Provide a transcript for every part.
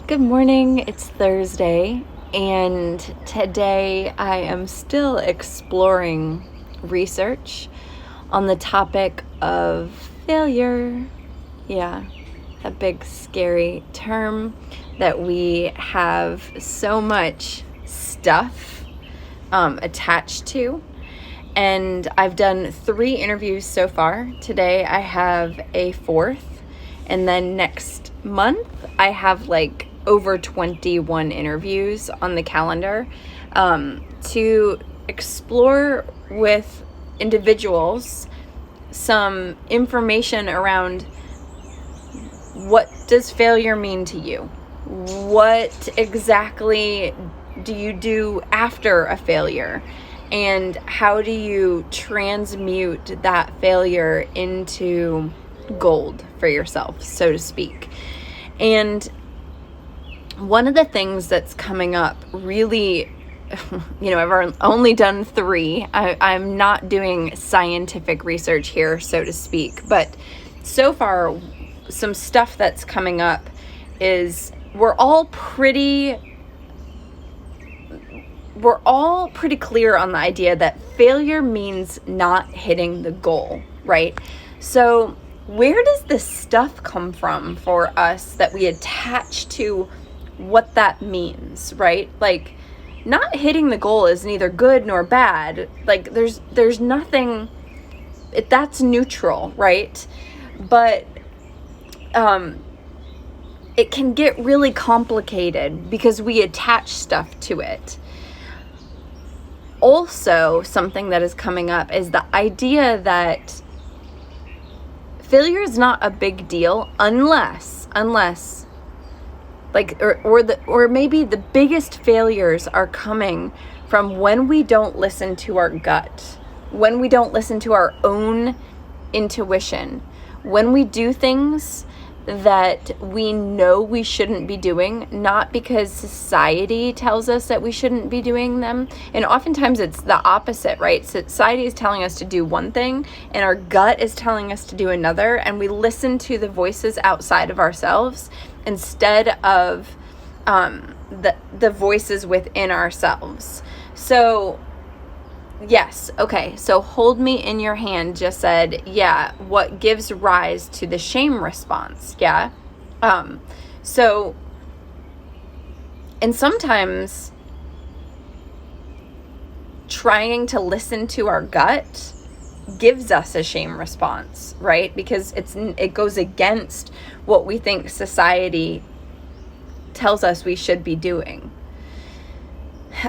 Good morning, it's Thursday, and today I am still exploring research on the topic of failure. Yeah, a big scary term that we have so much stuff attached to. And I've done 3 interviews so far. Today I have a 4th, and then next month I have over 21 interviews on the calendar to explore with individuals some information around what does failure mean to you? What exactly do you do after a failure? And how do you transmute that failure into gold for yourself, so to speak? And one of the things that's coming up really, I've only done 3. I'm not doing scientific research here, so to speak. But so far, some stuff that's coming up is we're all pretty clear on the idea that failure means not hitting the goal, right? So where does this stuff come from for us that we attach to what that means, right? Not hitting the goal is neither good nor bad. There's nothing, that's neutral, right? But it can get really complicated because we attach stuff to it. Also, something that is coming up is the idea that failure is not a big deal unless maybe the biggest failures are coming from when we don't listen to our gut, when we don't listen to our own intuition, when we do things that we know we shouldn't be doing, not because society tells us that we shouldn't be doing them. And oftentimes it's the opposite, right? Society is telling us to do one thing and our gut is telling us to do another, and we listen to the voices outside of ourselves instead of the voices within ourselves. So yes, okay, so hold me in your hand just said, yeah, what gives rise to the shame response, yeah? And sometimes trying to listen to our gut gives us a shame response, right? Because it goes against what we think society tells us we should be doing.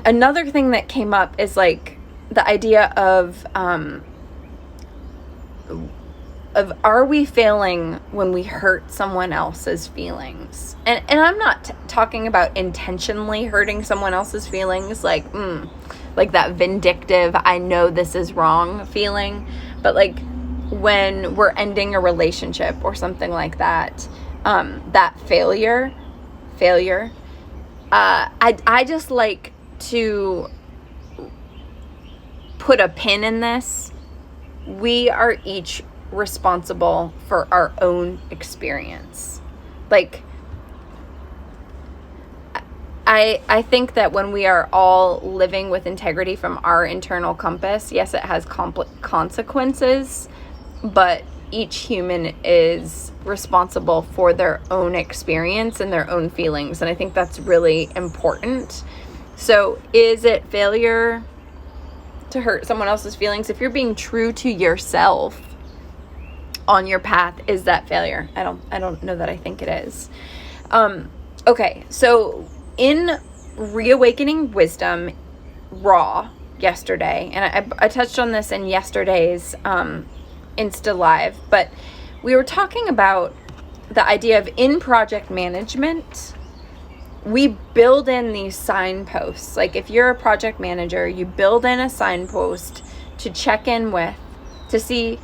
Another thing that came up is the idea of are we failing when we hurt someone else's feelings? And I'm not talking about intentionally hurting someone else's feelings, like that vindictive, I know this is wrong feeling, but when we're ending a relationship or something like that, that failure, I just like to put a pin in this. We are each responsible for our own experience. I think that when we are all living with integrity from our internal compass, yes, it has consequences, but each human is responsible for their own experience and their own feelings. And I think that's really important. So is it failure to hurt someone else's feelings? If you're being true to yourself on your path, is that failure? I don't know that I think it is. Okay, so in Reawakening Wisdom Raw yesterday, and I touched on this in yesterday's Insta Live, but we were talking about the idea of in project management, we build in these signposts. If you're a project manager, you build in a signpost to check in with, to see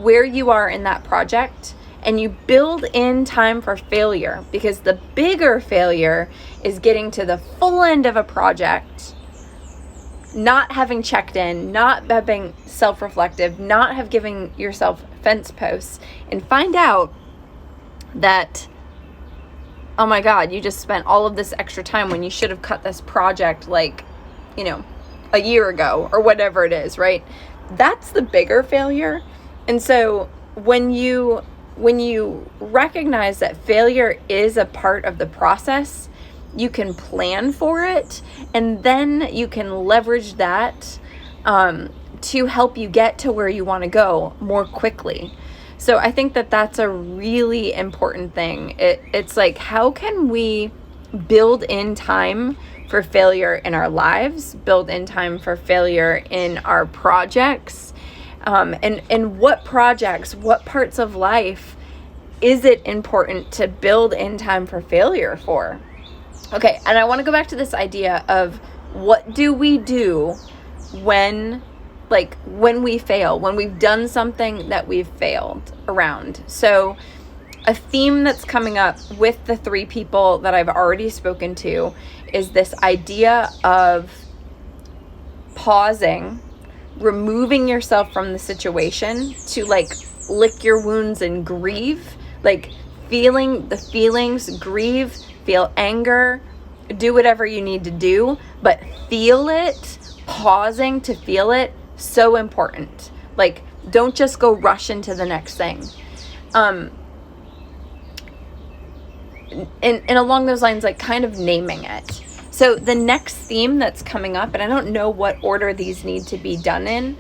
where you are in that project, and you build in time for failure, because the bigger failure is getting to the full end of a project, not having checked in, not being self-reflective, not have given yourself fence posts, and find out that oh my God, you just spent all of this extra time when you should have cut this project like, a year ago or whatever it is, right? That's the bigger failure. And so when you recognize that failure is a part of the process, you can plan for it, and then you can leverage that to help you get to where you want to go more quickly. So I think that that's a really important thing. It's like, how can we build in time for failure in our lives, build in time for failure in our projects, and what projects, what parts of life is it important to build in time for failure for? Okay, and I want to go back to this idea of what do we do when we fail, when we've done something that we've failed around. So a theme that's coming up with the 3 people that I've already spoken to is this idea of pausing, removing yourself from the situation to lick your wounds and grieve, feeling the feelings, grieve, feel anger, do whatever you need to do, but feel it, pausing to feel it, so important. Don't just go rush into the next thing. And along those lines, kind of naming it. So the next theme that's coming up, and I don't know what order these need to be done in,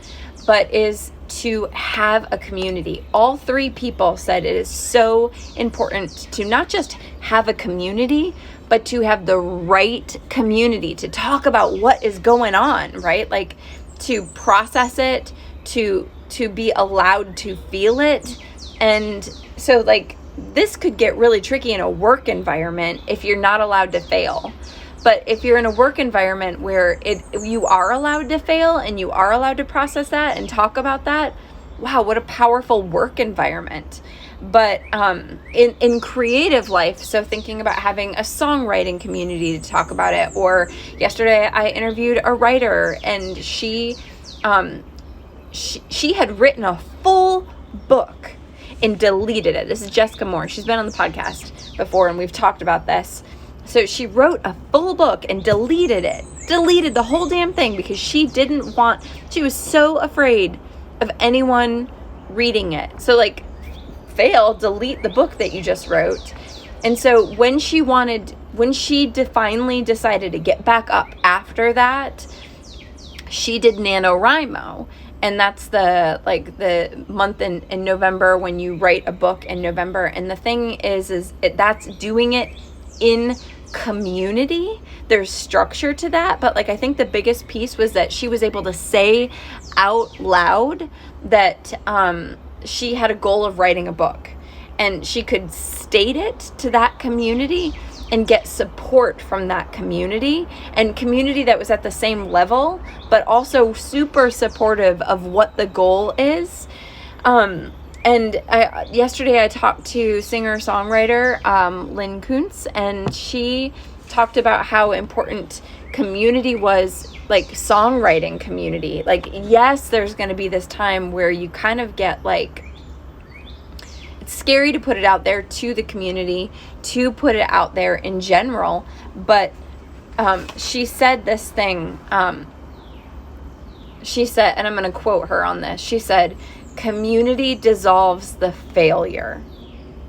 but is to have a community. All 3 people said it is so important to not just have a community, but to have the right community to talk about what is going on, right? To process it, to be allowed to feel it. And so this could get really tricky in a work environment if you're not allowed to fail. But if you're in a work environment where you are allowed to fail and you are allowed to process that and talk about that, wow, what a powerful work environment. But in creative life, so thinking about having a songwriting community to talk about it, or yesterday I interviewed a writer, and she had written a full book and deleted it. This is Jessica Moore. She's been on the podcast before, and we've talked about this. So she wrote a full book and deleted the whole damn thing because she was so afraid of anyone reading it. So delete the book that you just wrote. And so when she finally decided to get back up after that, she did NaNoWriMo. And that's the month in November when you write a book in November. And the thing is that's doing it in community. There's structure to that. But I think the biggest piece was that she was able to say out loud that she had a goal of writing a book. And she could state it to that community and get support from that community, and community that was at the same level, but also super supportive of what the goal is. Yesterday I talked to singer-songwriter Lynn Kuntz, and she talked about how important community was, songwriting community. Yes, there's going to be this time where you kind of get it's scary to put it out there to the community, to put it out there in general. But she said this thing. She said, and I'm going to quote her on this. She said, "Community dissolves the failure."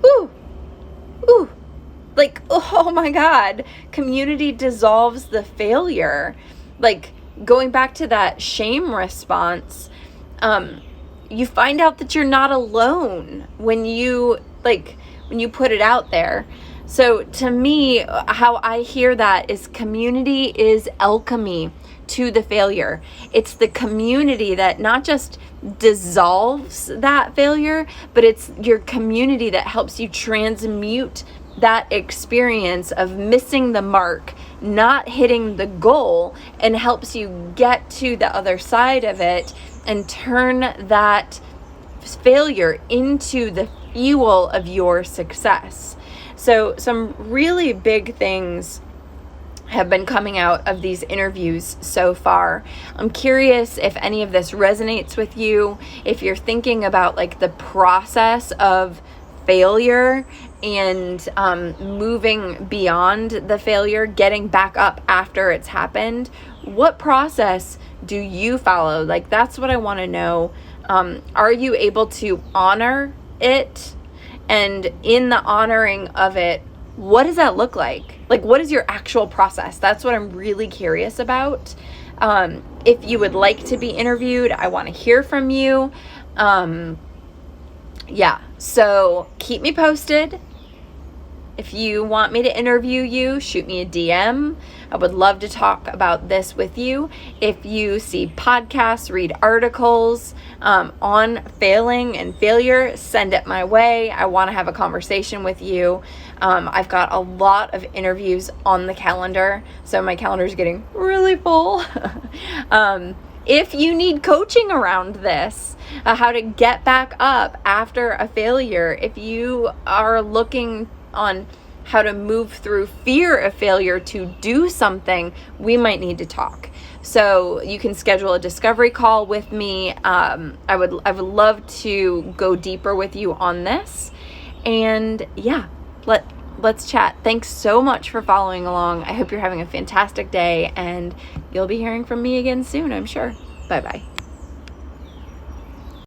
Ooh. Oh my God. Community dissolves the failure. Going back to that shame response, you find out that you're not alone when you put it out there. So to me, how I hear that is community is alchemy to the failure. It's the community that not just dissolves that failure, but it's your community that helps you transmute that experience of missing the mark, not hitting the goal, and helps you get to the other side of it and turn that failure into the fuel of your success. So some really big things have been coming out of these interviews so far. I'm curious if any of this resonates with you, if you're thinking about the process of failure and moving beyond the failure, getting back up after it's happened, what process do you follow? Like, that's what I want to know. Are you able to honor it? And in the honoring of it, what does that look like? Like, what is your actual process? That's what I'm really curious about. If you would like to be interviewed, I want to hear from you. So keep me posted. If you want me to interview you, shoot me a DM. I would love to talk about this with you. If you see podcasts, read articles on failing and failure, send it my way. I want to have a conversation with you. I've got a lot of interviews on the calendar, so my calendar is getting really full. If you need coaching around this, how to get back up after a failure, if you are looking on how to move through fear of failure to do something, we might need to talk. So you can schedule a discovery call with me. I would love to go deeper with you on this. And yeah, let's chat. Thanks so much for following along. I hope you're having a fantastic day, and you'll be hearing from me again soon, I'm sure. Bye-bye.